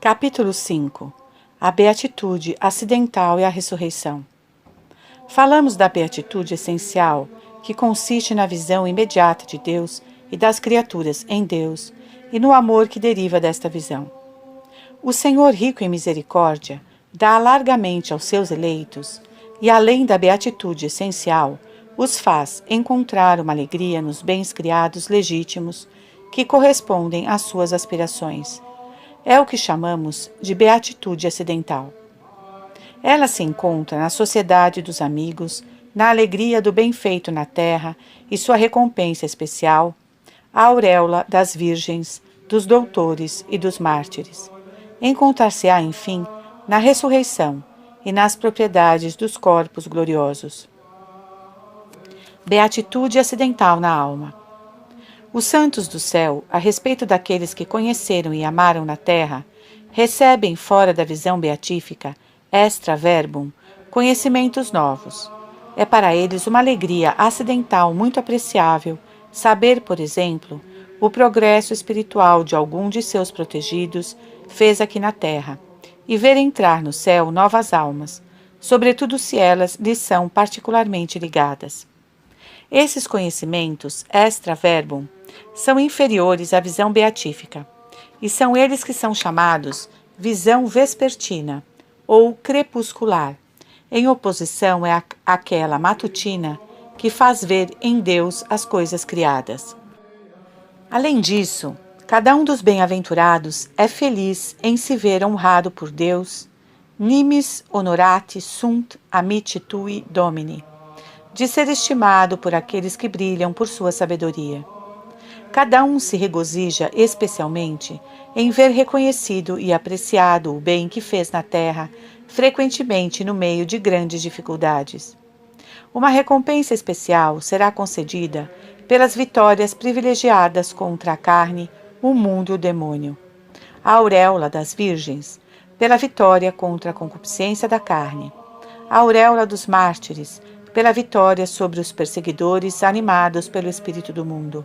Capítulo 5. A Beatitude Acidental e a Ressurreição. Falamos da beatitude essencial, que consiste na visão imediata de Deus e das criaturas em Deus, e no amor que deriva desta visão. O Senhor, rico em misericórdia, dá largamente aos seus eleitos, e além da beatitude essencial, os faz encontrar uma alegria nos bens criados legítimos que correspondem às suas aspirações. É o que chamamos de beatitude acidental. Ela se encontra na sociedade dos amigos, na alegria do bem feito na terra e sua recompensa especial, a auréola das virgens, dos doutores e dos mártires. Encontrar-se-á, enfim, na ressurreição e nas propriedades dos corpos gloriosos. Beatitude acidental na alma. Os santos do céu, a respeito daqueles que conheceram e amaram na terra, recebem fora da visão beatífica, extra verbum, conhecimentos novos. É para eles uma alegria acidental muito apreciável saber, por exemplo, o progresso espiritual de algum de seus protegidos fez aqui na terra, e ver entrar no céu novas almas, sobretudo se elas lhes são particularmente ligadas. Esses conhecimentos, extra verbum, são inferiores à visão beatífica, e são eles que são chamados visão vespertina ou crepuscular, em oposição àquela matutina que faz ver em Deus as coisas criadas. Além disso, cada um dos bem-aventurados é feliz em se ver honrado por Deus, nimis honorati sunt amici tui Domini, de ser estimado por aqueles que brilham por sua sabedoria. Cada um se regozija especialmente em ver reconhecido e apreciado o bem que fez na terra, frequentemente no meio de grandes dificuldades. Uma recompensa especial será concedida pelas vitórias privilegiadas contra a carne, o mundo e o demônio. A auréola das virgens, pela vitória contra a concupiscência da carne. A auréola dos mártires, pela vitória sobre os perseguidores animados pelo espírito do mundo.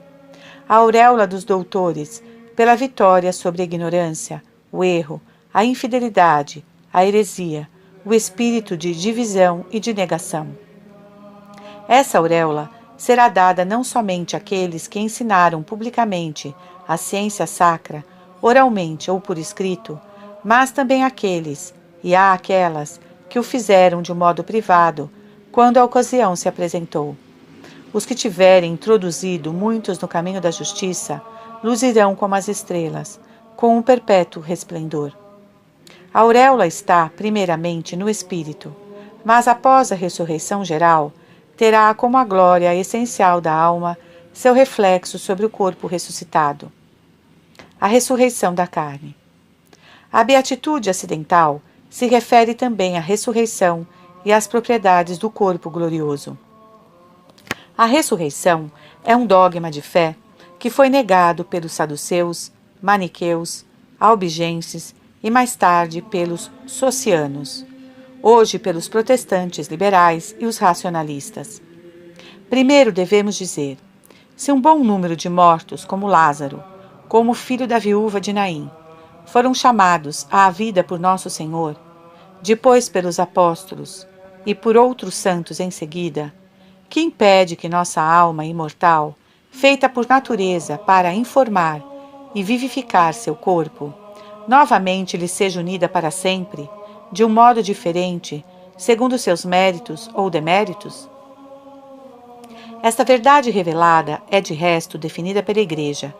A auréola dos doutores, pela vitória sobre a ignorância, o erro, a infidelidade, a heresia, o espírito de divisão e de negação. Essa auréola será dada não somente àqueles que ensinaram publicamente a ciência sacra, oralmente ou por escrito, mas também àqueles e àquelas que o fizeram de um modo privado, quando a ocasião se apresentou. Os que tiverem introduzido muitos no caminho da justiça, luzirão como as estrelas, com um perpétuo resplendor. A auréola está, primeiramente, no espírito, mas após a ressurreição geral, terá como a glória essencial da alma seu reflexo sobre o corpo ressuscitado. A ressurreição da carne. A beatitude acidental se refere também à ressurreição e às propriedades do corpo glorioso. A ressurreição é um dogma de fé que foi negado pelos saduceus, maniqueus, albigenses e mais tarde pelos socianos, hoje pelos protestantes liberais e os racionalistas. Primeiro devemos dizer, se um bom número de mortos como Lázaro, como o filho da viúva de Naim, foram chamados à vida por Nosso Senhor, depois pelos apóstolos e por outros santos em seguida, que impede que nossa alma imortal, feita por natureza para informar e vivificar seu corpo, novamente lhe seja unida para sempre, de um modo diferente, segundo seus méritos ou deméritos? Esta verdade revelada é de resto definida pela Igreja,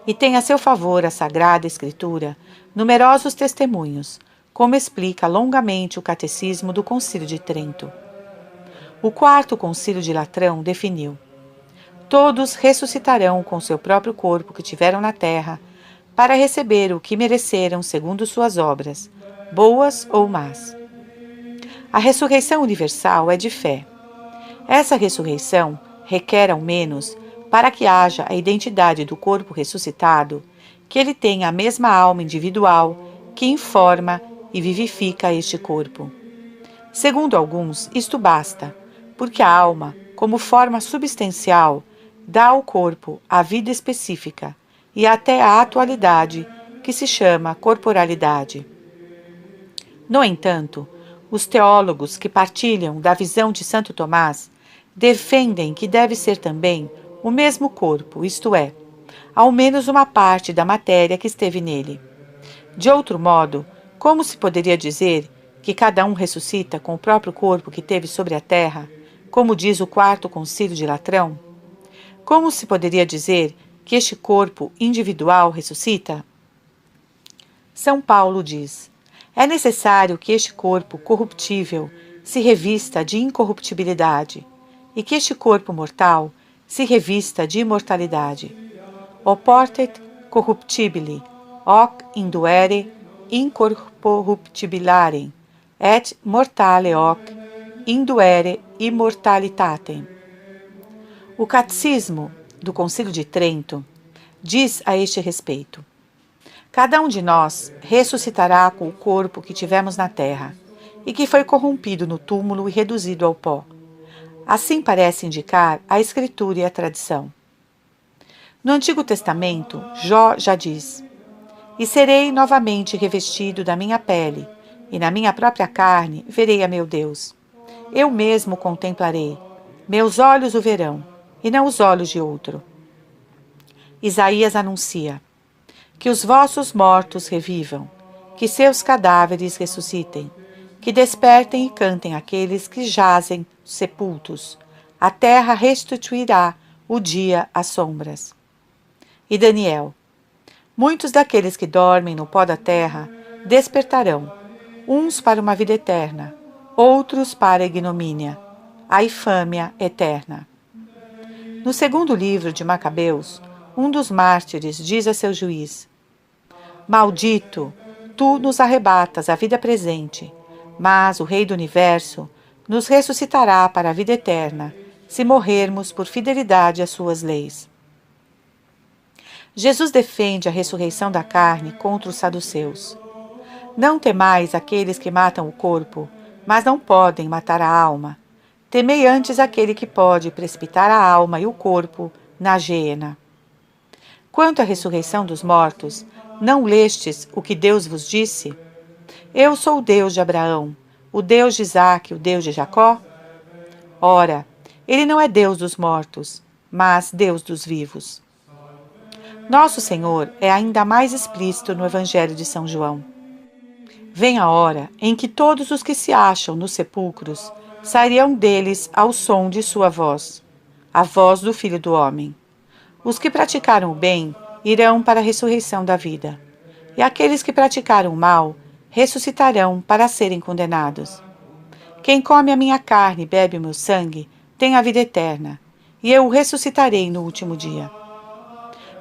e tem a seu favor a Sagrada Escritura numerosos testemunhos, como explica longamente o Catecismo do Concílio de Trento. O quarto concílio de Latrão definiu: todos ressuscitarão com seu próprio corpo que tiveram na terra, para receber o que mereceram segundo suas obras, boas ou más. A ressurreição universal é de fé. Essa ressurreição requer, ao menos, para que haja a identidade do corpo ressuscitado, que ele tenha a mesma alma individual que informa e vivifica este corpo. Segundo alguns, isto basta, porque a alma, como forma substancial, dá ao corpo a vida específica e até a atualidade que se chama corporalidade. No entanto, os teólogos que partilham da visão de Santo Tomás defendem que deve ser também o mesmo corpo, isto é, ao menos uma parte da matéria que esteve nele. De outro modo, como se poderia dizer que cada um ressuscita com o próprio corpo que teve sobre a terra, como diz o Quarto Concílio de Latrão? Como se poderia dizer que este corpo individual ressuscita? São Paulo diz: é necessário que este corpo corruptível se revista de incorruptibilidade e que este corpo mortal se revista de imortalidade. Oportet corruptibili, hoc induere incorruptibilarem, et mortale hoc induere immortalitatem. O Catecismo do Concílio de Trento diz a este respeito: cada um de nós ressuscitará com o corpo que tivemos na terra e que foi corrompido no túmulo e reduzido ao pó. Assim parece indicar a Escritura e a tradição. No Antigo Testamento, Jó já diz: e serei novamente revestido da minha pele, e na minha própria carne verei a meu Deus. Eu mesmo o contemplarei, meus olhos o verão, e não os olhos de outro. Isaías anuncia: que os vossos mortos revivam, que seus cadáveres ressuscitem, que despertem e cantem aqueles que jazem sepultos. A terra restituirá o dia às sombras. E Daniel: muitos daqueles que dormem no pó da terra despertarão, uns para uma vida eterna, outros para a ignomínia, a infâmia eterna. No segundo livro de Macabeus, um dos mártires diz a seu juiz: maldito, tu nos arrebatas a vida presente, mas o Rei do Universo nos ressuscitará para a vida eterna, se morrermos por fidelidade às suas leis. Jesus defende a ressurreição da carne contra os saduceus. Não temais aqueles que matam o corpo, mas não podem matar a alma. Temei antes aquele que pode precipitar a alma e o corpo na gêena. Quanto à ressurreição dos mortos, não lestes o que Deus vos disse? Eu sou o Deus de Abraão, o Deus de Isaque, o Deus de Jacó? Ora, ele não é Deus dos mortos, mas Deus dos vivos. Nosso Senhor é ainda mais explícito no Evangelho de São João. Vem a hora em que todos os que se acham nos sepulcros sairão deles ao som de sua voz, a voz do Filho do Homem. Os que praticaram o bem irão para a ressurreição da vida, e aqueles que praticaram o mal ressuscitarão para serem condenados. Quem come a minha carne e bebe o meu sangue tem a vida eterna, e eu o ressuscitarei no último dia.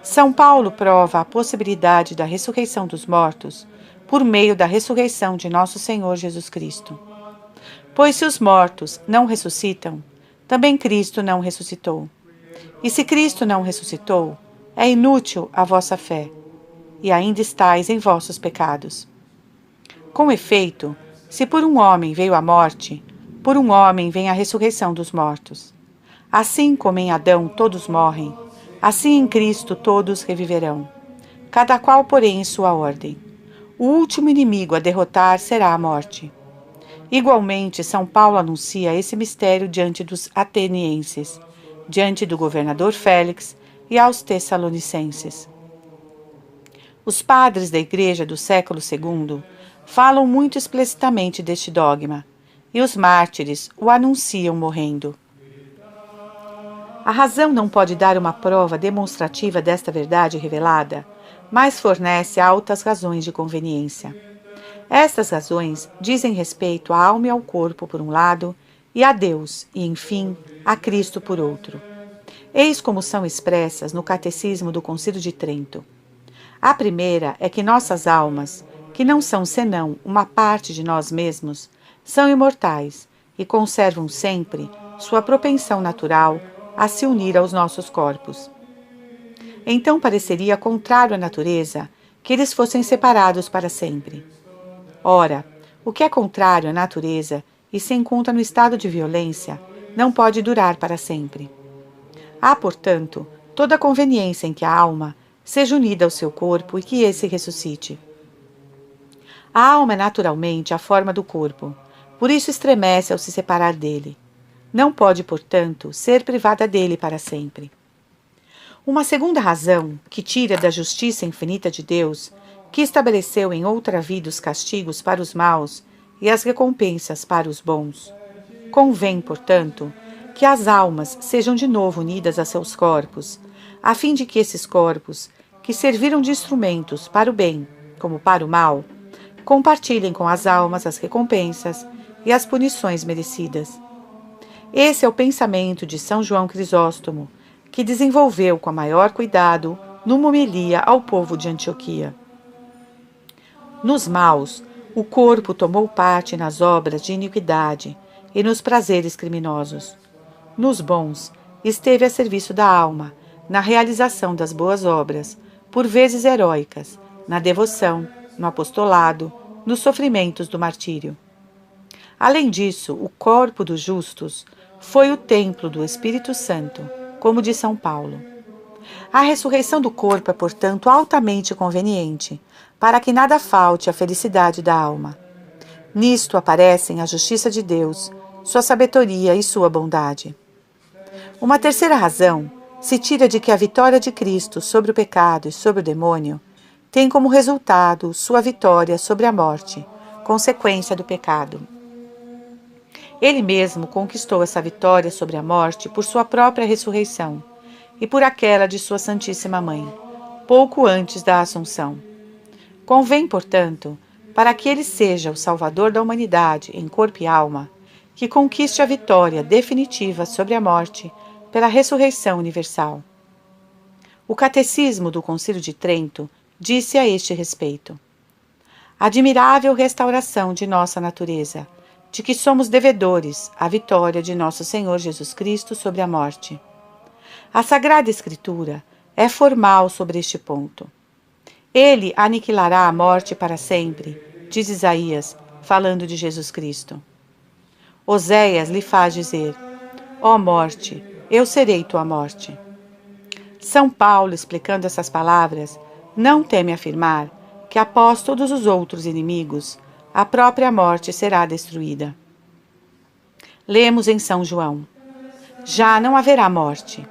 São Paulo prova a possibilidade da ressurreição dos mortos por meio da ressurreição de nosso Senhor Jesus Cristo. Pois se os mortos não ressuscitam, também Cristo não ressuscitou. E se Cristo não ressuscitou, é inútil a vossa fé, e ainda estáis em vossos pecados. Com efeito, se por um homem veio a morte, por um homem vem a ressurreição dos mortos. Assim como em Adão todos morrem, assim em Cristo todos reviverão, cada qual, porém, em sua ordem. O último inimigo a derrotar será a morte. Igualmente, São Paulo anuncia esse mistério diante dos atenienses, diante do governador Félix e aos tessalonicenses. Os padres da Igreja do século II falam muito explicitamente deste dogma, e os mártires o anunciam morrendo. A razão não pode dar uma prova demonstrativa desta verdade revelada, mas fornece altas razões de conveniência. Estas razões dizem respeito à alma e ao corpo por um lado, e a Deus, e enfim, a Cristo por outro. Eis como são expressas no Catecismo do Concílio de Trento. A primeira é que nossas almas, que não são senão uma parte de nós mesmos, são imortais e conservam sempre sua propensão natural a se unir aos nossos corpos. Então pareceria contrário à natureza que eles fossem separados para sempre. Ora, o que é contrário à natureza e se encontra no estado de violência, não pode durar para sempre. Há, portanto, toda a conveniência em que a alma seja unida ao seu corpo e que esse ressuscite. A alma é naturalmente a forma do corpo, por isso estremece ao se separar dele. Não pode, portanto, ser privada dele para sempre. Uma segunda razão, que tira da justiça infinita de Deus, que estabeleceu em outra vida os castigos para os maus e as recompensas para os bons. Convém, portanto, que as almas sejam de novo unidas a seus corpos, a fim de que esses corpos, que serviram de instrumentos para o bem como para o mal, compartilhem com as almas as recompensas e as punições merecidas. Esse é o pensamento de São João Crisóstomo, que desenvolveu com maior cuidado numa homilia ao povo de Antioquia. Nos maus, o corpo tomou parte nas obras de iniquidade e nos prazeres criminosos. Nos bons, esteve a serviço da alma, na realização das boas obras, por vezes heróicas, na devoção, no apostolado, nos sofrimentos do martírio. Além disso, o corpo dos justos foi o templo do Espírito Santo, como diz São Paulo. A ressurreição do corpo é, portanto, altamente conveniente, para que nada falte à felicidade da alma. Nisto aparecem a justiça de Deus, sua sabedoria e sua bondade. Uma terceira razão se tira de que a vitória de Cristo sobre o pecado e sobre o demônio tem como resultado sua vitória sobre a morte, consequência do pecado. Ele mesmo conquistou essa vitória sobre a morte por sua própria ressurreição e por aquela de sua Santíssima Mãe, pouco antes da Assunção. Convém, portanto, para que ele seja o Salvador da humanidade em corpo e alma, que conquiste a vitória definitiva sobre a morte pela ressurreição universal. O Catecismo do Concílio de Trento disse a este respeito: admirável restauração de nossa natureza, de que somos devedores à vitória de nosso Senhor Jesus Cristo sobre a morte. A Sagrada Escritura é formal sobre este ponto. Ele aniquilará a morte para sempre, diz Isaías, falando de Jesus Cristo. Oséias lhe faz dizer: ó morte, eu serei tua morte. São Paulo, explicando essas palavras, não teme afirmar que, após todos os outros inimigos, a própria morte será destruída. Lemos em São João: já não haverá morte.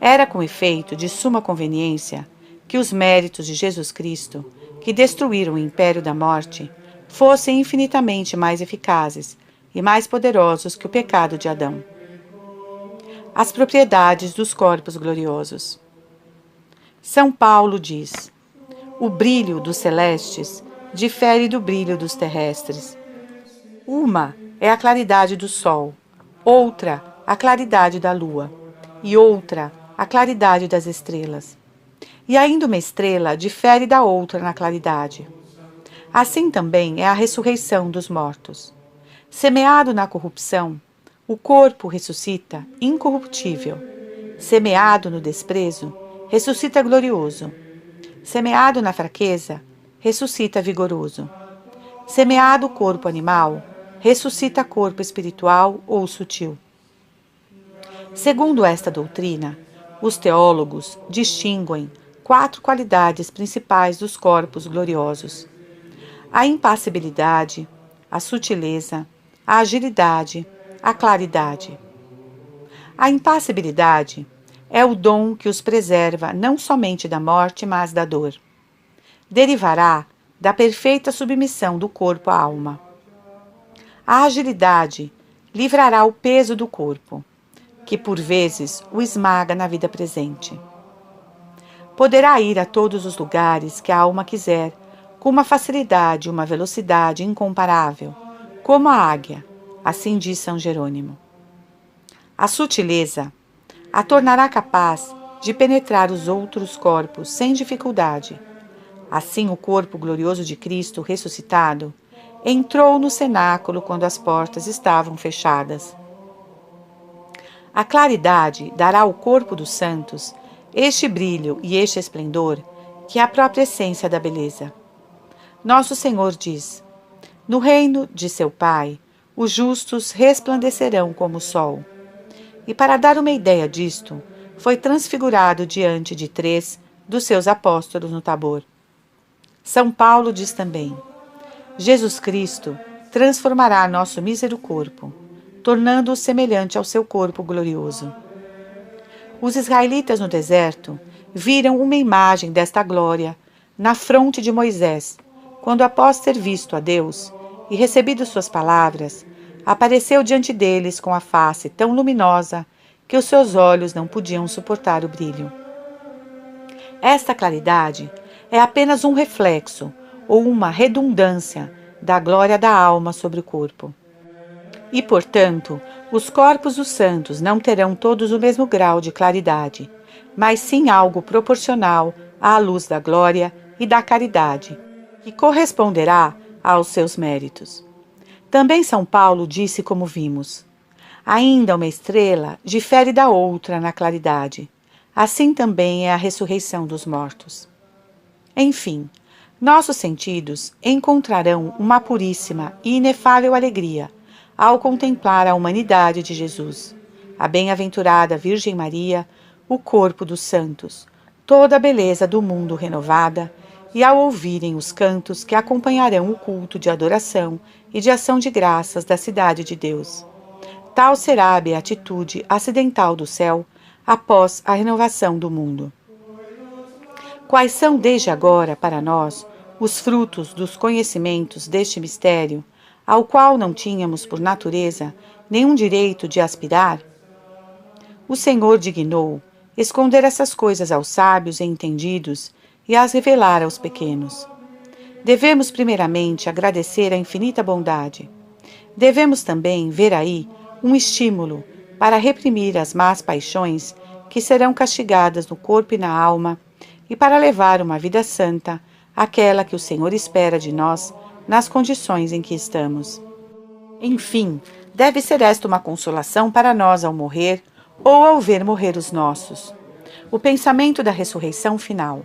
Era, com efeito, de suma conveniência que os méritos de Jesus Cristo, que destruíram o império da morte, fossem infinitamente mais eficazes e mais poderosos que o pecado de Adão. As propriedades dos corpos gloriosos. São Paulo diz: o brilho dos celestes difere do brilho dos terrestres. Uma é a claridade do sol, outra a claridade da lua, e outra a claridade das estrelas. E ainda uma estrela difere da outra na claridade. Assim também é a ressurreição dos mortos. Semeado na corrupção, o corpo ressuscita incorruptível. Semeado no desprezo, ressuscita glorioso. Semeado na fraqueza, ressuscita vigoroso. Semeado o corpo animal, ressuscita corpo espiritual ou sutil. Segundo esta doutrina, os teólogos distinguem 4 qualidades principais dos corpos gloriosos: a impassibilidade, a sutileza, a agilidade, a claridade. A impassibilidade é o dom que os preserva não somente da morte, mas da dor. Derivará da perfeita submissão do corpo à alma. A agilidade livrará o peso do corpo, que por vezes o esmaga na vida presente. Poderá ir a todos os lugares que a alma quiser, com uma facilidade e uma velocidade incomparável, como a águia, assim diz São Jerônimo. A sutileza a tornará capaz de penetrar os outros corpos sem dificuldade. Assim, o corpo glorioso de Cristo ressuscitado entrou no cenáculo quando as portas estavam fechadas. A claridade dará ao corpo dos santos este brilho e este esplendor, que é a própria essência da beleza. Nosso Senhor diz: no reino de seu Pai, os justos resplandecerão como o sol. E para dar uma ideia disto, foi transfigurado diante de 3 dos seus apóstolos no Tabor. São Paulo diz também: Jesus Cristo transformará nosso mísero corpo, tornando-o semelhante ao seu corpo glorioso. Os israelitas no deserto viram uma imagem desta glória na fronte de Moisés, quando, após ter visto a Deus e recebido suas palavras, apareceu diante deles com a face tão luminosa que os seus olhos não podiam suportar o brilho. Esta claridade é apenas um reflexo ou uma redundância da glória da alma sobre o corpo. E, portanto, os corpos dos santos não terão todos o mesmo grau de claridade, mas sim algo proporcional à luz da glória e da caridade, que corresponderá aos seus méritos. Também São Paulo disse como vimos: ainda uma estrela difere da outra na claridade. Assim também é a ressurreição dos mortos. Enfim, nossos sentidos encontrarão uma puríssima e inefável alegria ao contemplar a humanidade de Jesus, a bem-aventurada Virgem Maria, o corpo dos santos, toda a beleza do mundo renovada, e ao ouvirem os cantos que acompanharão o culto de adoração e de ação de graças da cidade de Deus. Tal será a beatitude acidental do céu após a renovação do mundo. Quais são desde agora para nós os frutos dos conhecimentos deste mistério, ao qual não tínhamos por natureza nenhum direito de aspirar? O Senhor dignou esconder essas coisas aos sábios e entendidos e as revelar aos pequenos. Devemos primeiramente agradecer a infinita bondade. Devemos também ver aí um estímulo para reprimir as más paixões que serão castigadas no corpo e na alma e para levar uma vida santa, aquela que o Senhor espera de nós nas condições em que estamos. Enfim, deve ser esta uma consolação para nós ao morrer ou ao ver morrer os nossos. O pensamento da ressurreição final.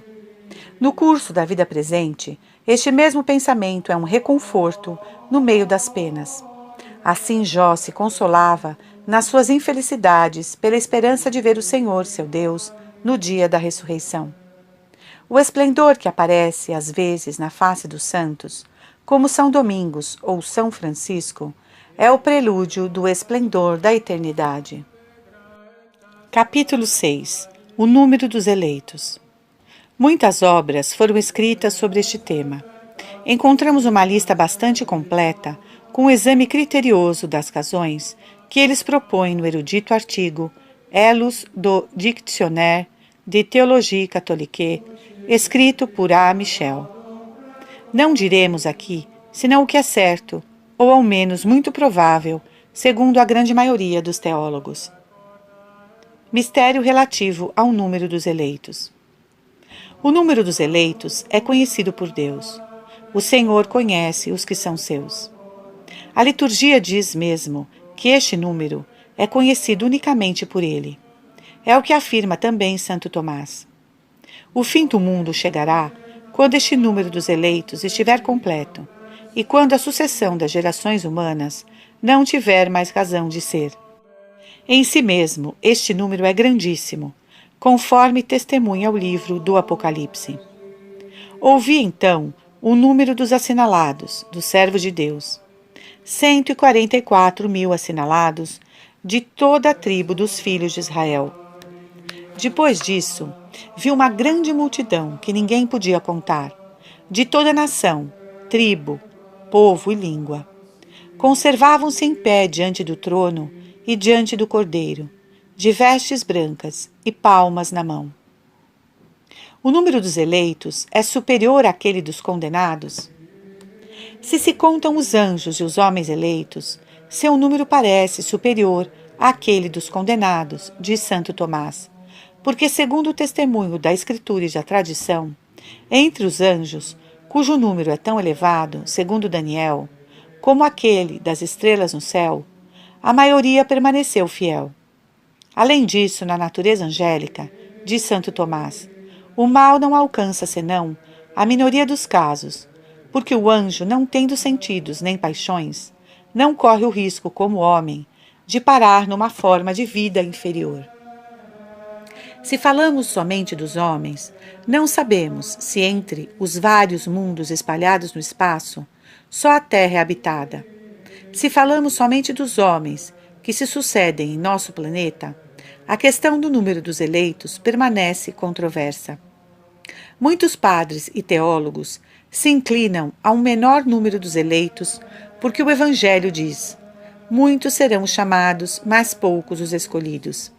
No curso da vida presente, este mesmo pensamento é um reconforto no meio das penas. Assim Jó se consolava nas suas infelicidades pela esperança de ver o Senhor, seu Deus, no dia da ressurreição. O esplendor que aparece às vezes na face dos santos, como São Domingos ou São Francisco, é o prelúdio do esplendor da eternidade. Capítulo 6. O número dos eleitos. Muitas obras foram escritas sobre este tema. Encontramos uma lista bastante completa, com o exame criterioso das razões que eles propõem no erudito artigo Elos do Dictionnaire de Théologie Catholique, escrito por A. Michel. Não diremos aqui senão o que é certo, ou ao menos muito provável, segundo a grande maioria dos teólogos. Mistério relativo ao número dos eleitos. O número dos eleitos é conhecido por Deus. O Senhor conhece os que são seus. A liturgia diz mesmo que este número é conhecido unicamente por Ele. É o que afirma também Santo Tomás. O fim do mundo chegará quando este número dos eleitos estiver completo e quando a sucessão das gerações humanas não tiver mais razão de ser. Em si mesmo, este número é grandíssimo, conforme testemunha o livro do Apocalipse. Ouvi então o número dos assinalados, dos servos de Deus. 144.000 assinalados de toda a tribo dos filhos de Israel. Depois disso, vi uma grande multidão que ninguém podia contar, de toda nação, tribo, povo e língua. Conservavam-se em pé diante do trono e diante do Cordeiro, de vestes brancas e palmas na mão. O número dos eleitos é superior àquele dos condenados? Se contam os anjos e os homens eleitos, seu número parece superior àquele dos condenados, diz Santo Tomás, porque, segundo o testemunho da Escritura e da tradição, entre os anjos, cujo número é tão elevado, segundo Daniel, como aquele das estrelas no céu, a maioria permaneceu fiel. Além disso, na natureza angélica, diz Santo Tomás, o mal não alcança senão a minoria dos casos, porque o anjo, não tendo sentidos nem paixões, não corre o risco, como homem, de parar numa forma de vida inferior. Se falamos somente dos homens, não sabemos se entre os vários mundos espalhados no espaço, só a Terra é habitada. Se falamos somente dos homens que se sucedem em nosso planeta, a questão do número dos eleitos permanece controversa. Muitos padres e teólogos se inclinam a um menor número dos eleitos, porque o Evangelho diz: muitos serão chamados, mas poucos os escolhidos.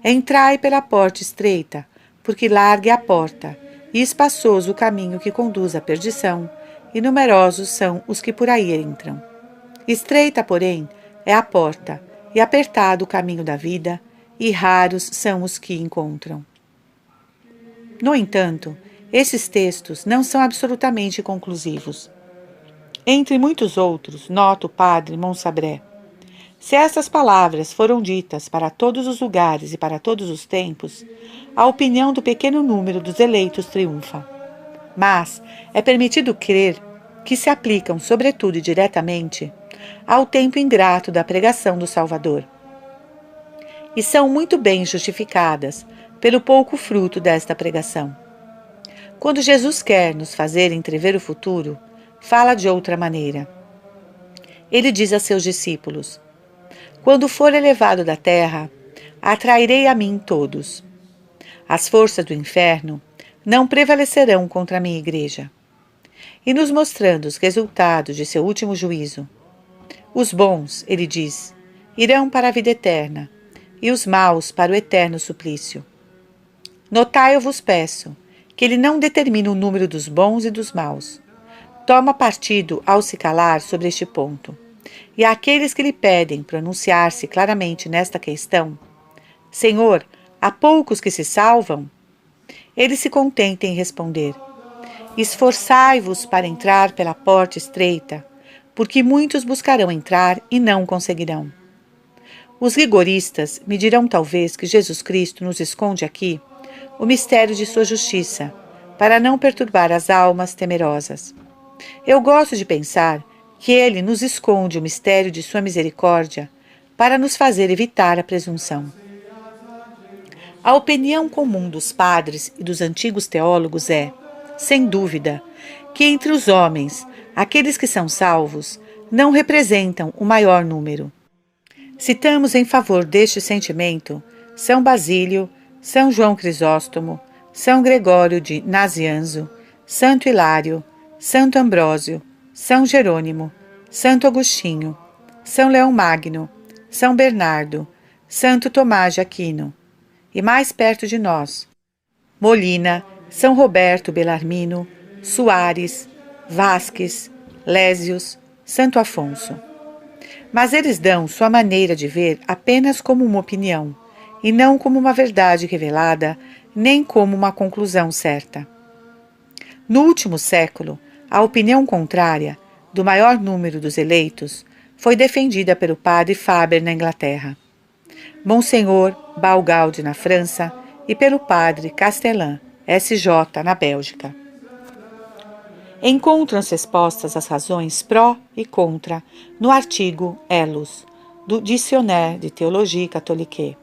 Entrai pela porta estreita, porque larga é a porta, e espaçoso o caminho que conduz à perdição, e numerosos são os que por aí entram. Estreita, porém, é a porta, e apertado o caminho da vida, e raros são os que encontram. No entanto, esses textos não são absolutamente conclusivos. Entre muitos outros, nota o padre Monsabré: se estas palavras foram ditas para todos os lugares e para todos os tempos, a opinião do pequeno número dos eleitos triunfa. Mas é permitido crer que se aplicam, sobretudo e diretamente, ao tempo ingrato da pregação do Salvador. E são muito bem justificadas pelo pouco fruto desta pregação. Quando Jesus quer nos fazer entrever o futuro, fala de outra maneira. Ele diz a seus discípulos: quando for elevado da terra, atrairei a mim todos. As forças do inferno não prevalecerão contra a minha igreja. E nos mostrando os resultados de seu último juízo, os bons, ele diz, irão para a vida eterna, e os maus para o eterno suplício. Notai, eu vos peço, que ele não determina o número dos bons e dos maus. Toma partido ao se calar sobre este ponto. E àqueles que lhe pedem pronunciar-se claramente nesta questão: Senhor, há poucos que se salvam? Ele se contenta em responder: esforçai-vos para entrar pela porta estreita, porque muitos buscarão entrar e não conseguirão. Os rigoristas me dirão talvez que Jesus Cristo nos esconde aqui o mistério de sua justiça, para não perturbar as almas temerosas. Eu gosto de pensar que ele nos esconde o mistério de sua misericórdia para nos fazer evitar a presunção. A opinião comum dos padres e dos antigos teólogos é, sem dúvida, que entre os homens, aqueles que são salvos não representam o maior número. Citamos em favor deste sentimento São Basílio, São João Crisóstomo, São Gregório de Nazianzo, Santo Hilário, Santo Ambrósio, São Jerônimo, Santo Agostinho, São Leão Magno, São Bernardo, Santo Tomás de Aquino, e mais perto de nós, Molina, São Roberto Belarmino, Soares, Vasques, Lésios, Santo Afonso. Mas eles dão sua maneira de ver apenas como uma opinião, e não como uma verdade revelada, nem como uma conclusão certa. No último século, a opinião contrária, do maior número dos eleitos, foi defendida pelo padre Faber na Inglaterra, Monsenhor Balgaldi na França e pelo padre Castellan, S.J., na Bélgica. Encontram-se expostas as razões pró e contra no artigo Elos, do Dictionnaire de Théologie Catholique.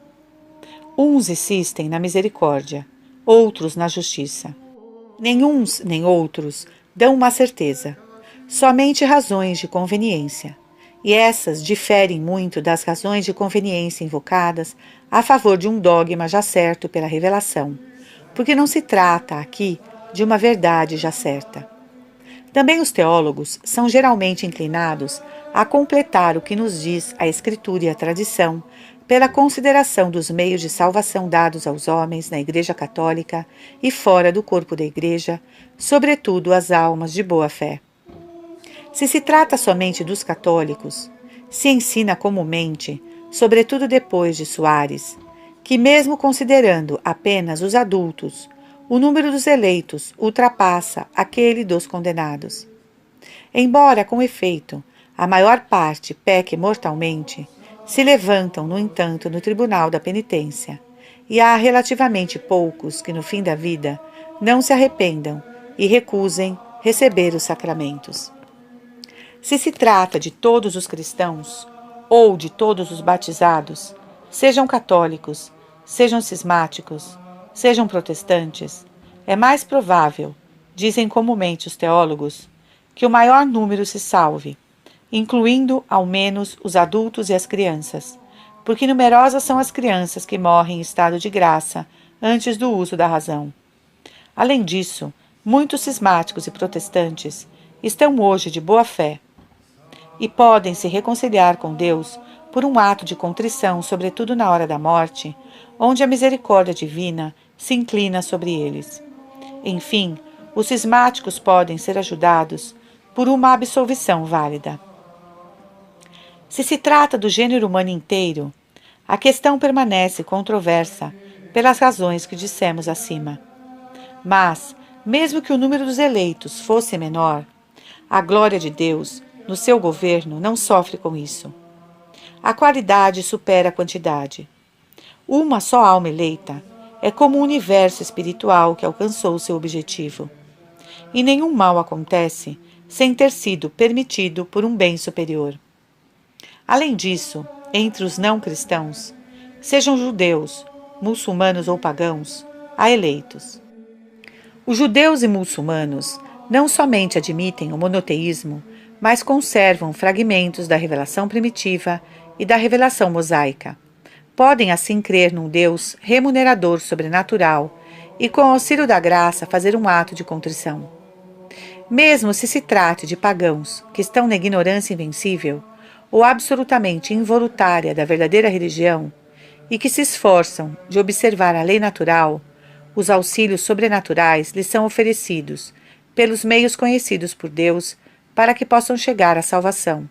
Uns insistem na misericórdia, outros na justiça. Nem uns nem outros dão uma certeza, somente razões de conveniência, e essas diferem muito das razões de conveniência invocadas a favor de um dogma já certo pela revelação, porque não se trata aqui de uma verdade já certa. Também os teólogos são geralmente inclinados a completar o que nos diz a Escritura e a tradição, pela consideração dos meios de salvação dados aos homens na Igreja Católica e fora do corpo da Igreja, sobretudo as almas de boa fé. Se se trata somente dos católicos, se ensina comumente, sobretudo depois de Soares, que mesmo considerando apenas os adultos, o número dos eleitos ultrapassa aquele dos condenados. Embora, com efeito, a maior parte peque mortalmente, se levantam, no entanto, no tribunal da penitência, e há relativamente poucos que, no fim da vida, não se arrependam e recusem receber os sacramentos. Se se trata de todos os cristãos, ou de todos os batizados, sejam católicos, sejam cismáticos, sejam protestantes, é mais provável, dizem comumente os teólogos, que o maior número se salve, incluindo ao menos os adultos e as crianças, porque numerosas são as crianças que morrem em estado de graça antes do uso da razão. Além disso, muitos cismáticos e protestantes estão hoje de boa fé e podem se reconciliar com Deus por um ato de contrição, sobretudo na hora da morte, onde a misericórdia divina se inclina sobre eles. Enfim, os cismáticos podem ser ajudados por uma absolvição válida. Se trata do gênero humano inteiro, a questão permanece controversa pelas razões que dissemos acima. Mas, mesmo que o número dos eleitos fosse menor, a glória de Deus, no seu governo, não sofre com isso. A qualidade supera a quantidade. Uma só alma eleita é como um universo espiritual que alcançou o seu objetivo. E nenhum mal acontece sem ter sido permitido por um bem superior. Além disso, entre os não cristãos, sejam judeus, muçulmanos ou pagãos, há eleitos. Os judeus e muçulmanos não somente admitem o monoteísmo, mas conservam fragmentos da revelação primitiva e da revelação mosaica. Podem assim crer num Deus remunerador sobrenatural e, com o auxílio da graça, fazer um ato de contrição. Mesmo se trate de pagãos que estão na ignorância invencível ou absolutamente involuntária da verdadeira religião e que se esforçam de observar a lei natural, os auxílios sobrenaturais lhes são oferecidos pelos meios conhecidos por Deus para que possam chegar à salvação.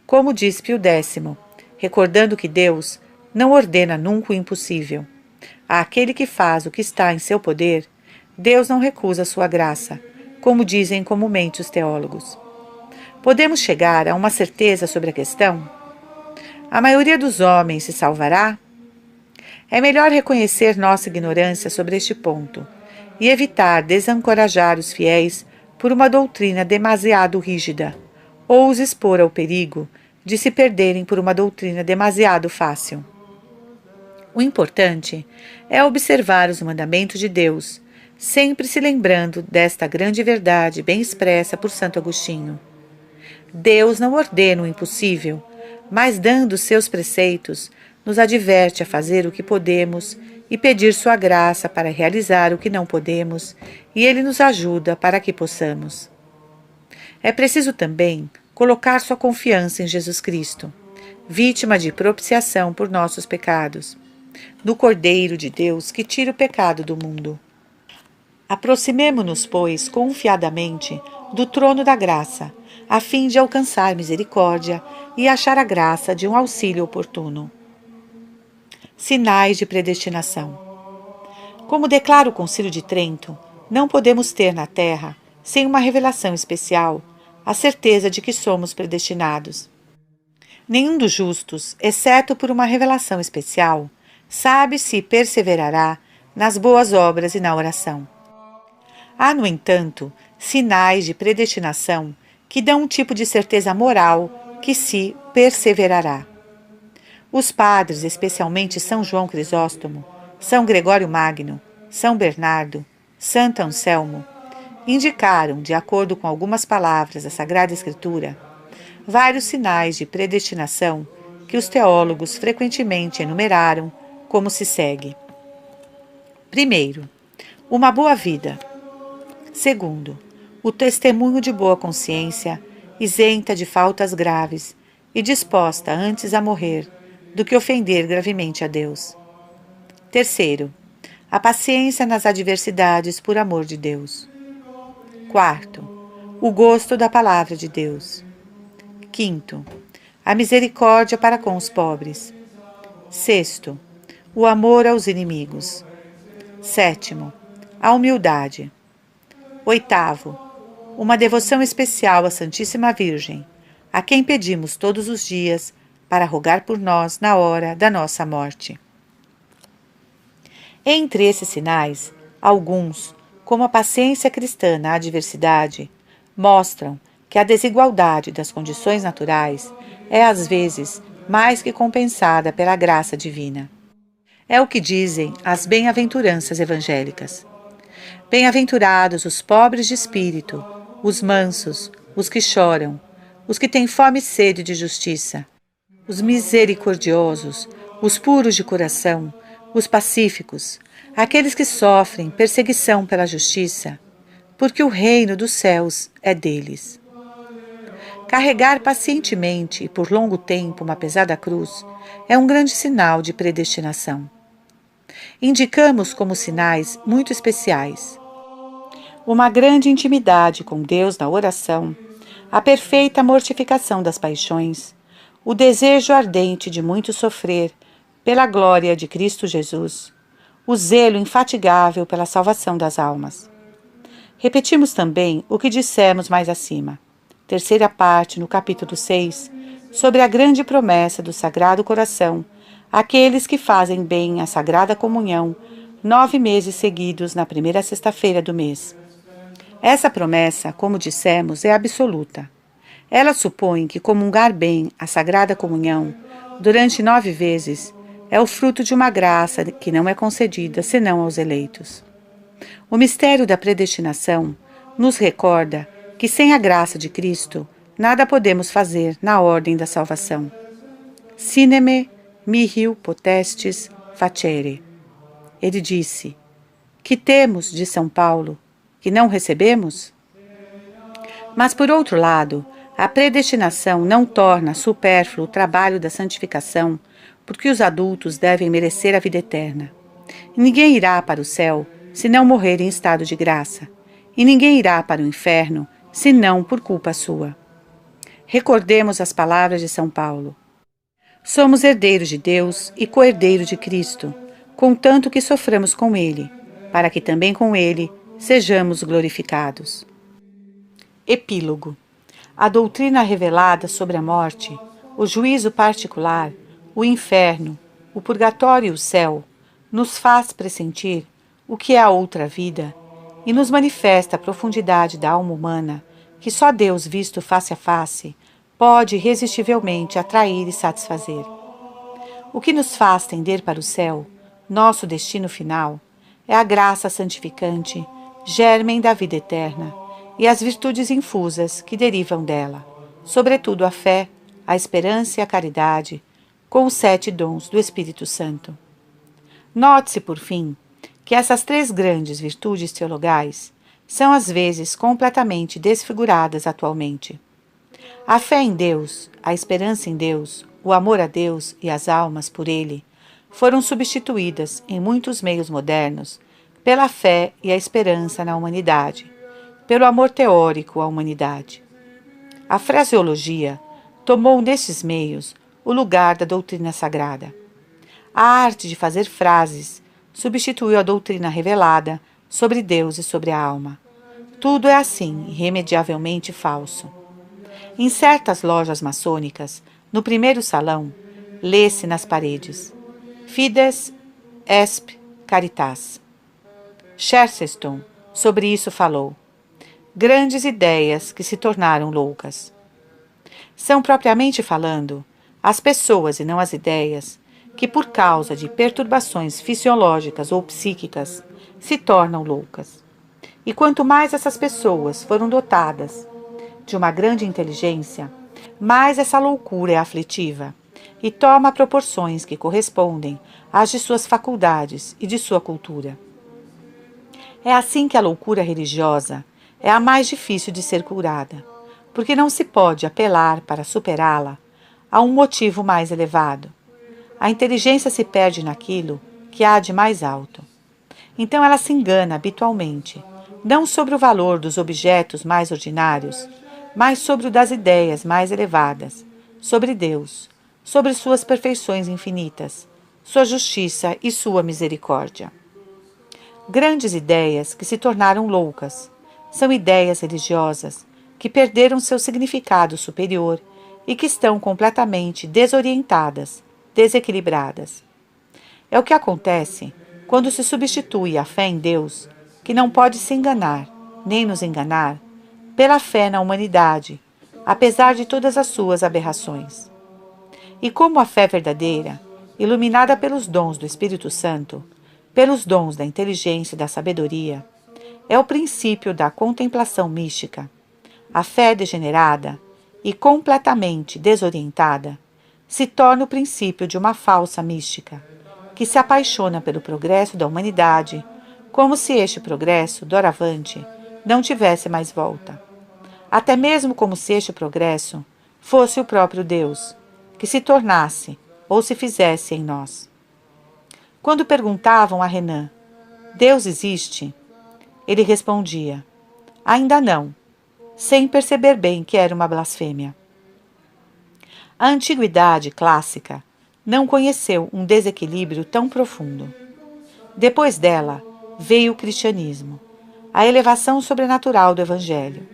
Como diz Pio X, recordando que Deus não ordena nunca o impossível. Àquele que faz o que está em seu poder, Deus não recusa sua graça, como dizem comumente os teólogos. Podemos chegar a uma certeza sobre a questão? A maioria dos homens se salvará? É melhor reconhecer nossa ignorância sobre este ponto e evitar desencorajar os fiéis por uma doutrina demasiado rígida, ou os expor ao perigo de se perderem por uma doutrina demasiado fácil. O importante é observar os mandamentos de Deus, sempre se lembrando desta grande verdade bem expressa por Santo Agostinho. Deus não ordena o impossível, mas, dando seus preceitos, nos adverte a fazer o que podemos e pedir sua graça para realizar o que não podemos, e Ele nos ajuda para que possamos. É preciso também colocar sua confiança em Jesus Cristo, vítima de propiciação por nossos pecados, no Cordeiro de Deus que tira o pecado do mundo. Aproximemo-nos, pois, confiadamente do trono da graça, a fim de alcançar misericórdia e achar a graça de um auxílio oportuno. Sinais de predestinação. Como declara o Concílio de Trento, não podemos ter na terra, sem uma revelação especial, a certeza de que somos predestinados. Nenhum dos justos, exceto por uma revelação especial, sabe se perseverará nas boas obras e na oração. Há, no entanto, sinais de predestinação que dão um tipo de certeza moral que se perseverará. Os padres, especialmente São João Crisóstomo, São Gregório Magno, São Bernardo, Santo Anselmo, indicaram, de acordo com algumas palavras da Sagrada Escritura, vários sinais de predestinação que os teólogos frequentemente enumeraram, como se segue. Primeiro, uma boa vida. Segundo, o testemunho de boa consciência, isenta de faltas graves e disposta antes a morrer do que ofender gravemente a Deus. Terceiro, a paciência nas adversidades por amor de Deus. Quarto, o gosto da palavra de Deus. Quinto, a misericórdia para com os pobres. Sexto, o amor aos inimigos. Sétimo, a humildade. Oitavo, uma devoção especial à Santíssima Virgem, a quem pedimos todos os dias para rogar por nós na hora da nossa morte. Entre esses sinais, alguns, como a paciência cristã na adversidade, mostram que a desigualdade das condições naturais é às vezes mais que compensada pela graça divina. É o que dizem as bem-aventuranças evangélicas. Bem-aventurados os pobres de espírito, os mansos, os que choram, os que têm fome e sede de justiça, os misericordiosos, os puros de coração, os pacíficos, aqueles que sofrem perseguição pela justiça, porque o reino dos céus é deles. Carregar pacientemente e por longo tempo uma pesada cruz é um grande sinal de predestinação. Indicamos como sinais muito especiais uma grande intimidade com Deus na oração, a perfeita mortificação das paixões, o desejo ardente de muito sofrer pela glória de Cristo Jesus, o zelo infatigável pela salvação das almas. Repetimos também o que dissemos mais acima, terceira parte, no capítulo 6, sobre a grande promessa do Sagrado Coração àqueles que fazem bem a Sagrada Comunhão 9 meses seguidos na primeira sexta-feira do mês. Essa promessa, como dissemos, é absoluta. Ela supõe que comungar bem a Sagrada Comunhão durante 9 vezes é o fruto de uma graça que não é concedida senão aos eleitos. O mistério da predestinação nos recorda que sem a graça de Cristo nada podemos fazer na ordem da salvação. Sine me mihi potestis facere. Ele disse: que temos de São Paulo, que não recebemos? Mas, por outro lado, a predestinação não torna supérfluo o trabalho da santificação, porque os adultos devem merecer a vida eterna. Ninguém irá para o céu se não morrer em estado de graça, e ninguém irá para o inferno se não por culpa sua. Recordemos as palavras de São Paulo. Somos herdeiros de Deus e co-herdeiros de Cristo, contanto que soframos com Ele, para que também com Ele sejamos glorificados. Epílogo. A doutrina revelada sobre a morte, o juízo particular, o inferno, o purgatório e o céu, nos faz pressentir o que é a outra vida e nos manifesta a profundidade da alma humana que só Deus visto face a face pode irresistivelmente atrair e satisfazer. O que nos faz tender para o céu, nosso destino final, é a graça santificante, germen da vida eterna, e as virtudes infusas que derivam dela, sobretudo a fé, a esperança e a caridade, com os 7 dons do Espírito Santo. Note-se, por fim, que essas 3 grandes virtudes teologais são às vezes completamente desfiguradas atualmente. A fé em Deus, a esperança em Deus, o amor a Deus e as almas por Ele foram substituídas em muitos meios modernos pela fé e a esperança na humanidade, pelo amor teórico à humanidade. A fraseologia tomou nestes meios o lugar da doutrina sagrada. A arte de fazer frases substituiu a doutrina revelada sobre Deus e sobre a alma. Tudo é assim, irremediavelmente falso. Em certas lojas maçônicas, no primeiro salão, lê-se nas paredes: Fides est caritas. Chesterton sobre isso falou: grandes ideias que se tornaram loucas. São, propriamente falando, as pessoas e não as ideias que, por causa de perturbações fisiológicas ou psíquicas, se tornam loucas. E quanto mais essas pessoas foram dotadas de uma grande inteligência, mais essa loucura é aflitiva e toma proporções que correspondem às de suas faculdades e de sua cultura. É assim que a loucura religiosa é a mais difícil de ser curada, porque não se pode apelar para superá-la a um motivo mais elevado. A inteligência se perde naquilo que há de mais alto. Então ela se engana habitualmente, não sobre o valor dos objetos mais ordinários, mas sobre o das ideias mais elevadas, sobre Deus, sobre suas perfeições infinitas, sua justiça e sua misericórdia. Grandes ideias que se tornaram loucas são ideias religiosas que perderam seu significado superior e que estão completamente desorientadas, desequilibradas. É o que acontece quando se substitui a fé em Deus, que não pode se enganar, nem nos enganar, pela fé na humanidade, apesar de todas as suas aberrações. E como a fé verdadeira iluminada pelos dons do Espírito Santo, pelos dons da inteligência e da sabedoria, é o princípio da contemplação mística. A fé degenerada e completamente desorientada se torna o princípio de uma falsa mística, que se apaixona pelo progresso da humanidade, como se este progresso, doravante, não tivesse mais volta. Até mesmo como se este progresso fosse o próprio Deus, que se tornasse ou se fizesse em nós. Quando perguntavam a Renan, Deus existe? Ele respondia, ainda não, sem perceber bem que era uma blasfêmia. A antiguidade clássica não conheceu um desequilíbrio tão profundo. Depois dela, veio o cristianismo, a elevação sobrenatural do Evangelho.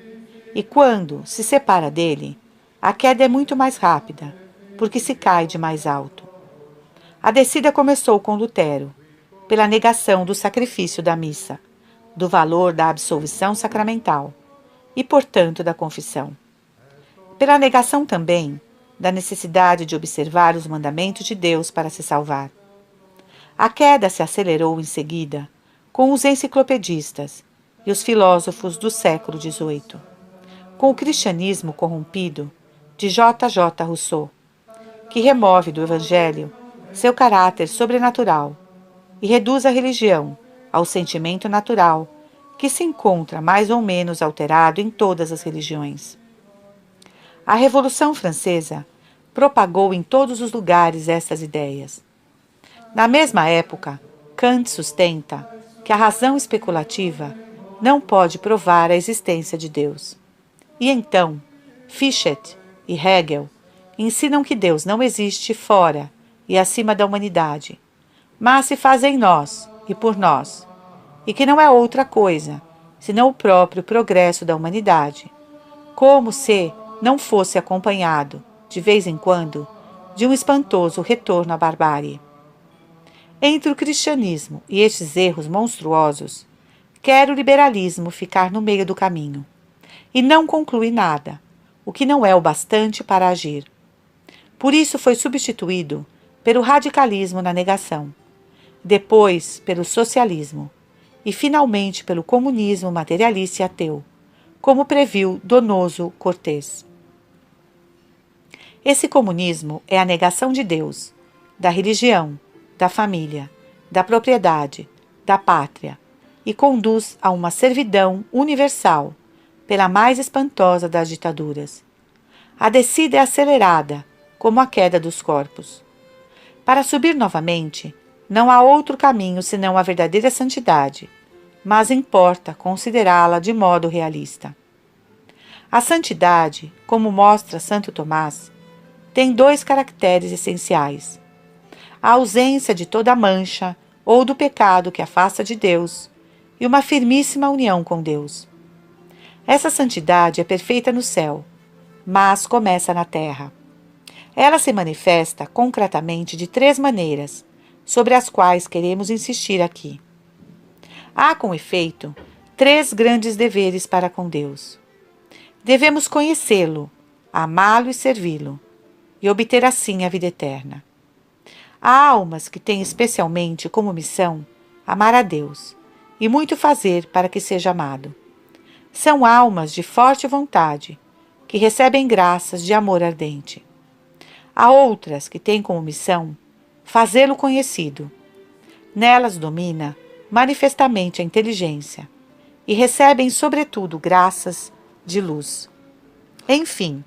E quando se separa dele, a queda é muito mais rápida, porque se cai de mais alto. A descida começou com Lutero, pela negação do sacrifício da missa, do valor da absolvição sacramental e, portanto, da confissão. Pela negação também da necessidade de observar os mandamentos de Deus para se salvar. A queda se acelerou em seguida com os enciclopedistas e os filósofos do século XVIII, com o cristianismo corrompido de J. J. Rousseau, que remove do Evangelho seu caráter sobrenatural e reduz a religião ao sentimento natural que se encontra mais ou menos alterado em todas as religiões. A Revolução Francesa propagou em todos os lugares estas ideias. Na mesma época, Kant sustenta que a razão especulativa não pode provar a existência de Deus. E então, Fichte e Hegel ensinam que Deus não existe fora e acima da humanidade, mas se faz em nós e por nós, e que não é outra coisa senão o próprio progresso da humanidade, como se não fosse acompanhado, de vez em quando, de um espantoso retorno à barbárie. Entre o cristianismo e estes erros monstruosos, quer o liberalismo ficar no meio do caminho, e não conclui nada, o que não é o bastante para agir. Por isso foi substituído pelo radicalismo na negação, depois pelo socialismo, e finalmente pelo comunismo materialista e ateu, como previu Donoso Cortés. Esse comunismo é a negação de Deus, da religião, da família, da propriedade, da pátria, e conduz a uma servidão universal, pela mais espantosa das ditaduras. A descida é acelerada, como a queda dos corpos. Para subir novamente, não há outro caminho senão a verdadeira santidade, mas importa considerá-la de modo realista. A santidade, como mostra Santo Tomás, tem dois caracteres essenciais: a ausência de toda mancha ou do pecado que afasta de Deus e uma firmíssima união com Deus. Essa santidade é perfeita no céu, mas começa na terra. Ela se manifesta concretamente de 3 maneiras, sobre as quais queremos insistir aqui. Há, com efeito, 3 grandes deveres para com Deus. Devemos conhecê-lo, amá-lo e servi-lo, e obter assim a vida eterna. Há almas que têm especialmente como missão amar a Deus e muito fazer para que seja amado. São almas de forte vontade, que recebem graças de amor ardente. Há outras que têm como missão fazê-lo conhecido. Nelas domina manifestamente a inteligência e recebem, sobretudo, graças de luz. Enfim,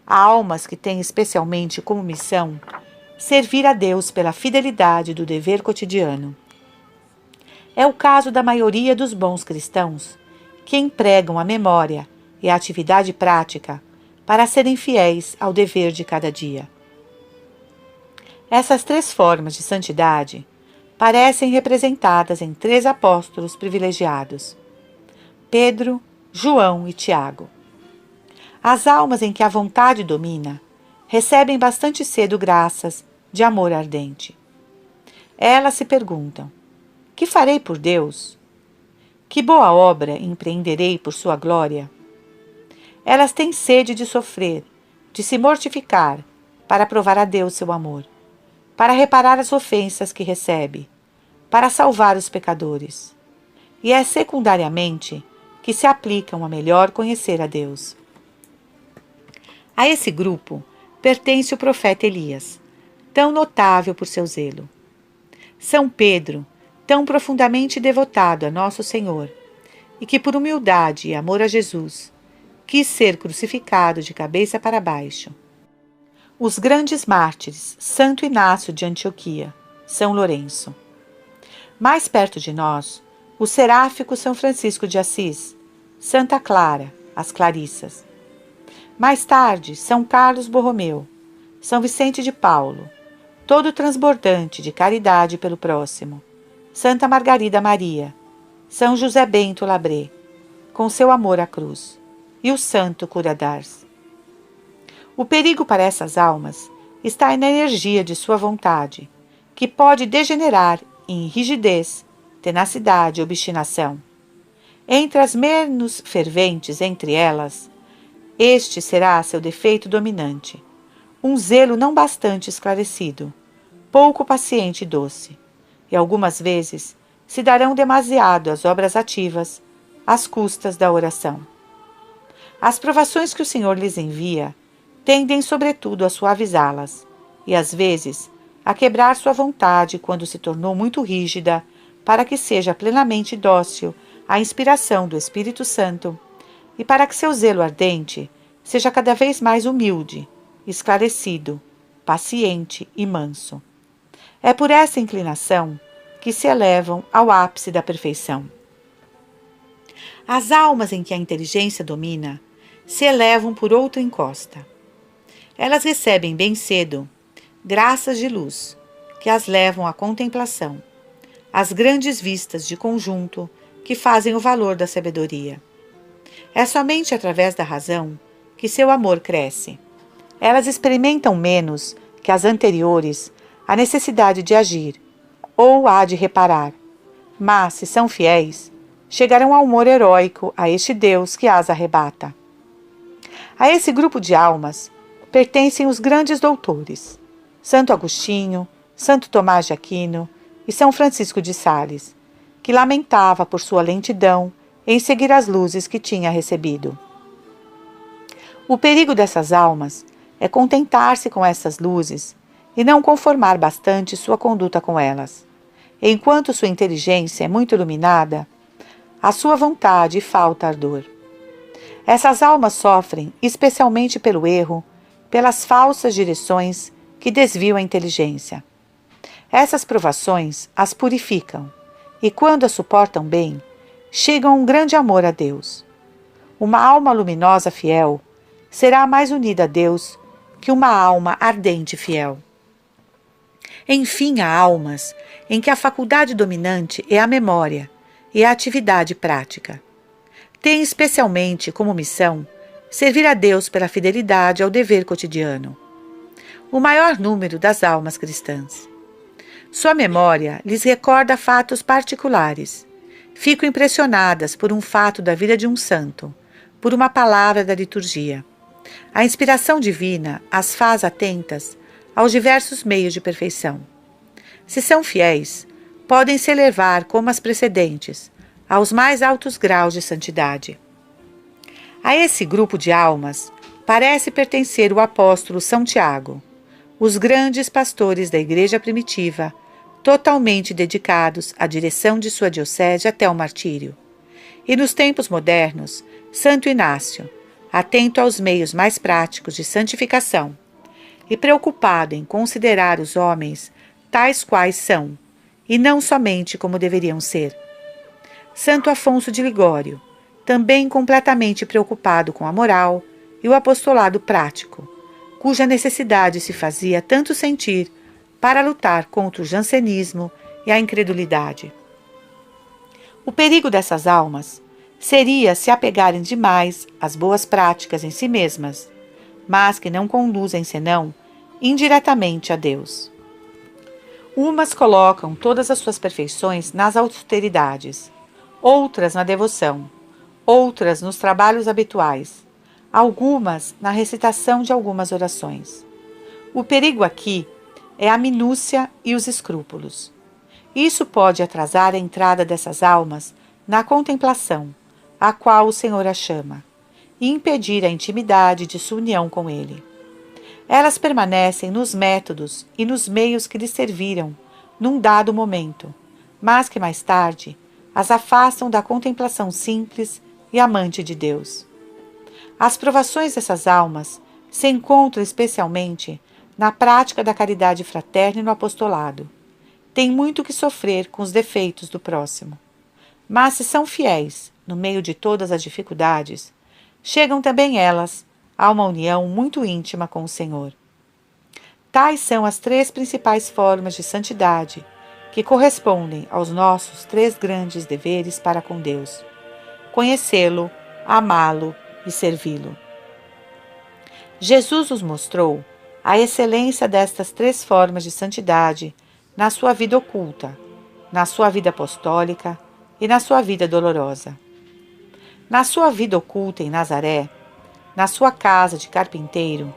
há almas que têm especialmente como missão servir a Deus pela fidelidade do dever cotidiano. É o caso da maioria dos bons cristãos, que empregam a memória e a atividade prática para serem fiéis ao dever de cada dia. Essas 3 formas de santidade parecem representadas em 3 apóstolos privilegiados: Pedro, João e Tiago. As almas em que a vontade domina recebem bastante cedo graças de amor ardente. Elas se perguntam: que farei por Deus? Que boa obra empreenderei por sua glória? Elas têm sede de sofrer, de se mortificar, para provar a Deus seu amor, para reparar as ofensas que recebe, para salvar os pecadores. E é secundariamente que se aplicam a melhor conhecer a Deus. A esse grupo pertence o profeta Elias, tão notável por seu zelo. São Pedro, tão profundamente devotado a Nosso Senhor, e que por humildade e amor a Jesus, quis ser crucificado de cabeça para baixo. Os grandes mártires, Santo Inácio de Antioquia, São Lourenço. Mais perto de nós, o seráfico São Francisco de Assis, Santa Clara, as Clarissas. Mais tarde, São Carlos Borromeu, São Vicente de Paulo, todo transbordante de caridade pelo próximo, Santa Margarida Maria, São José Bento Labré, com seu amor à cruz, e o Santo Cura d'Ars. O perigo para essas almas está na energia de sua vontade, que pode degenerar em rigidez, tenacidade e obstinação. Entre as menos ferventes entre elas, este será seu defeito dominante, um zelo não bastante esclarecido, pouco paciente e doce, e algumas vezes se darão demasiado às obras ativas, às custas da oração. As provações que o Senhor lhes envia tendem sobretudo a suavizá-las, e às vezes a quebrar sua vontade quando se tornou muito rígida, para que seja plenamente dócil à inspiração do Espírito Santo, e para que seu zelo ardente seja cada vez mais humilde, esclarecido, paciente e manso. É por essa inclinação que se elevam ao ápice da perfeição. As almas em que a inteligência domina se elevam por outra encosta. Elas recebem bem cedo graças de luz, que as levam à contemplação, às grandes vistas de conjunto que fazem o valor da sabedoria. É somente através da razão que seu amor cresce. Elas experimentam menos que as anteriores a necessidade de agir, ou a de reparar, mas, se são fiéis, chegarão ao amor heróico a este Deus que as arrebata. A esse grupo de almas pertencem os grandes doutores, Santo Agostinho, Santo Tomás de Aquino e São Francisco de Sales, que lamentava por sua lentidão em seguir as luzes que tinha recebido. O perigo dessas almas é contentar-se com essas luzes e não conformar bastante sua conduta com elas. Enquanto sua inteligência é muito iluminada, a sua vontade falta ardor. Essas almas sofrem especialmente pelo erro, pelas falsas direções que desviam a inteligência. Essas provações as purificam e, quando as suportam bem, chegam a um grande amor a Deus. Uma alma luminosa fiel será mais unida a Deus que uma alma ardente e fiel. Enfim, há almas em que a faculdade dominante é a memória e a atividade prática. Tem especialmente como missão servir a Deus pela fidelidade ao dever cotidiano. O maior número das almas cristãs. Sua memória lhes recorda fatos particulares. Ficam impressionadas por um fato da vida de um santo, por uma palavra da liturgia. A inspiração divina as faz atentas aos diversos meios de perfeição. Se são fiéis, podem se elevar como as precedentes, aos mais altos graus de santidade. A esse grupo de almas parece pertencer o apóstolo São Tiago, os grandes pastores da Igreja primitiva, totalmente dedicados à direção de sua diocese até o martírio. E nos tempos modernos, Santo Inácio, atento aos meios mais práticos de santificação e preocupado em considerar os homens tais quais são, e não somente como deveriam ser. Santo Afonso de Ligório, também completamente preocupado com a moral e o apostolado prático, cuja necessidade se fazia tanto sentir para lutar contra o jansenismo e a incredulidade. O perigo dessas almas seria se apegarem demais às boas práticas em si mesmas, mas que não conduzem senão indiretamente a Deus. Umas colocam todas as suas perfeições nas austeridades, outras na devoção, outras nos trabalhos habituais, algumas na recitação de algumas orações. O perigo aqui é a minúcia e os escrúpulos. Isso pode atrasar a entrada dessas almas na contemplação, a qual o Senhor a chama, e impedir a intimidade de sua união com Ele. Elas permanecem nos métodos e nos meios que lhes serviram num dado momento, mas que mais tarde as afastam da contemplação simples e amante de Deus. As provações dessas almas se encontram especialmente na prática da caridade fraterna e no apostolado. Têm muito que sofrer com os defeitos do próximo. Mas se são fiéis, no meio de todas as dificuldades, chegam também elas a uma união muito íntima com o Senhor. Tais são as 3 principais formas de santidade que correspondem aos nossos 3 grandes deveres para com Deus: conhecê-lo, amá-lo e servi-lo. Jesus nos mostrou a excelência destas 3 formas de santidade na sua vida oculta, na sua vida apostólica e na sua vida dolorosa. Na sua vida oculta em Nazaré, na sua casa de carpinteiro,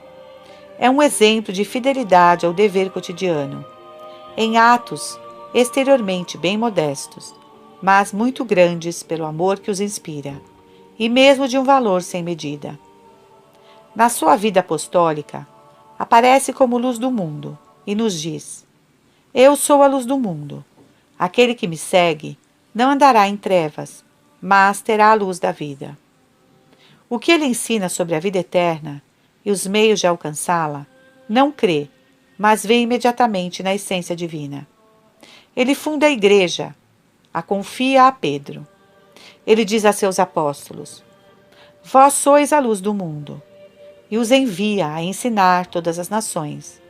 é um exemplo de fidelidade ao dever cotidiano, em atos exteriormente bem modestos, mas muito grandes pelo amor que os inspira, e mesmo de um valor sem medida. Na sua vida apostólica, aparece como luz do mundo e nos diz: Eu sou a luz do mundo. Aquele que me segue não andará em trevas, mas terá a luz da vida. O que ele ensina sobre a vida eterna e os meios de alcançá-la, não crê, mas vê imediatamente na essência divina. Ele funda a igreja, a confia a Pedro. Ele diz a seus apóstolos: Vós sois a luz do mundo, e os envia a ensinar todas as nações,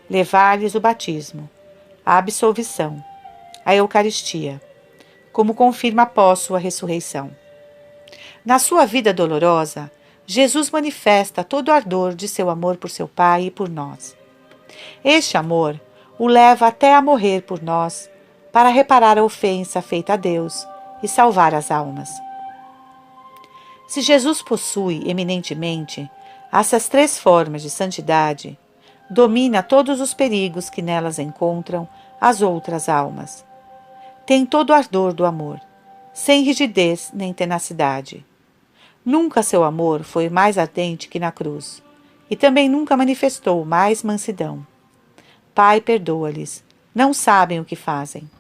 levar-lhes o batismo, a absolvição, a Eucaristia, como confirma após sua ressurreição. Na sua vida dolorosa, Jesus manifesta todo o ardor de seu amor por seu Pai e por nós. Este amor o leva até a morrer por nós, para reparar a ofensa feita a Deus e salvar as almas. Se Jesus possui eminentemente essas 3 formas de santidade, domina todos os perigos que nelas encontram as outras almas. Tem todo o ardor do amor, sem rigidez nem tenacidade. Nunca seu amor foi mais ardente que na cruz, e também nunca manifestou mais mansidão. Pai, perdoa-lhes, não sabem o que fazem.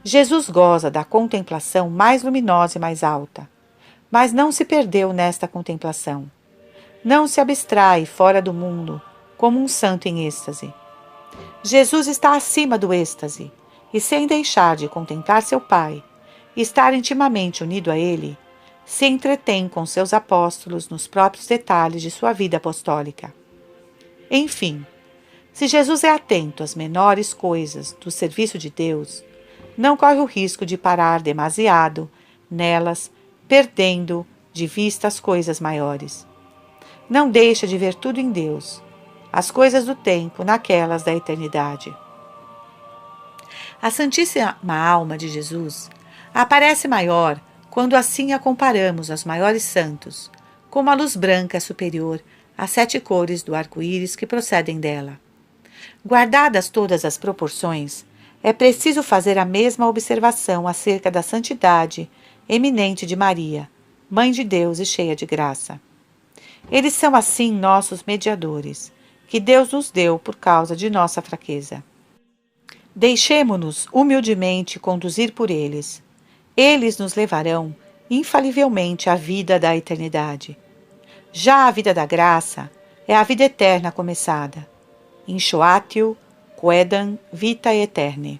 Jesus goza da contemplação mais luminosa e mais alta, mas não se perdeu nesta contemplação. Não se abstrai fora do mundo como um santo em êxtase. Jesus está acima do êxtase, e sem deixar de contemplar seu Pai e estar intimamente unido a Ele, se entretém com seus apóstolos nos próprios detalhes de sua vida apostólica. Enfim, se Jesus é atento às menores coisas do serviço de Deus, não corre o risco de parar demasiado nelas, perdendo de vista as coisas maiores. Não deixa de ver tudo em Deus, as coisas do tempo naquelas da eternidade. A Santíssima Alma de Jesus aparece maior quando assim a comparamos aos maiores santos, como a luz branca superior às 7 cores do arco-íris que procedem dela. Guardadas todas as proporções, é preciso fazer a mesma observação acerca da santidade eminente de Maria, Mãe de Deus e cheia de graça. Eles são assim nossos mediadores, que Deus nos deu por causa de nossa fraqueza. Deixemo-nos humildemente conduzir por eles. Eles nos levarão infalivelmente à vida da eternidade. Já a vida da graça é a vida eterna começada. Inchoatio quaedam vitae aeternae.